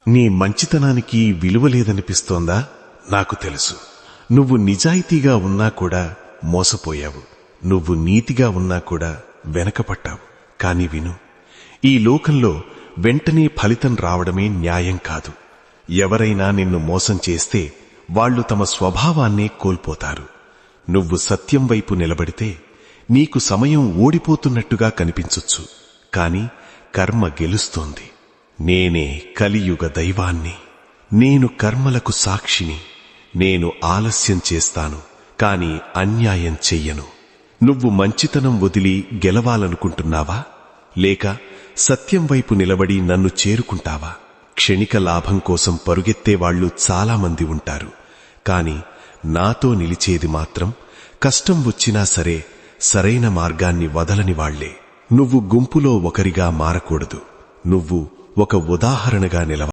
నీ మంచితనానికి విలువ లేదనిపిస్తోందా? నాకు తెలుసు. నువ్వు నిజాయితీగా ఉన్నా కూడా మోసపోయావు. నువ్వు నీతిగా ఉన్నా కూడా వెనకపట్టావు. కాని విను, ఈ లోకంలో వెంటనే ఫలితం రావడమే న్యాయం కాదు. ఎవరైనా నిన్ను మోసం చేస్తే వాళ్లు తమ స్వభావాన్నే కోల్పోతారు. నువ్వు సత్యం వైపు నిలబడితే నీకు సమయం ఓడిపోతున్నట్టుగా కనిపించొచ్చు, కాని కర్మ గెలుస్తోంది. నేనే కలియుగ దైవాన్ని. నేను కర్మలకు సాక్షిని. నేను ఆలస్యం చేస్తాను, కాని అన్యాయం చెయ్యను. నువ్వు మంచితనం వదిలి గెలవాలనుకుంటున్నావా? లేక సత్యం వైపు నిలబడి నన్ను చేరుకుంటావా? క్షణిక లాభం కోసం పరుగెత్తేవాళ్లు చాలామంది ఉంటారు, కాని నాతో నిలిచేది మాత్రం కష్టం వచ్చినా సరే సరైన మార్గాన్ని వదలని వాళ్లే. నువ్వు గుంపులో ఒకరిగా మారకూడదు. నువ్వు ఒక ఉదాహరణగా నిలవాలి.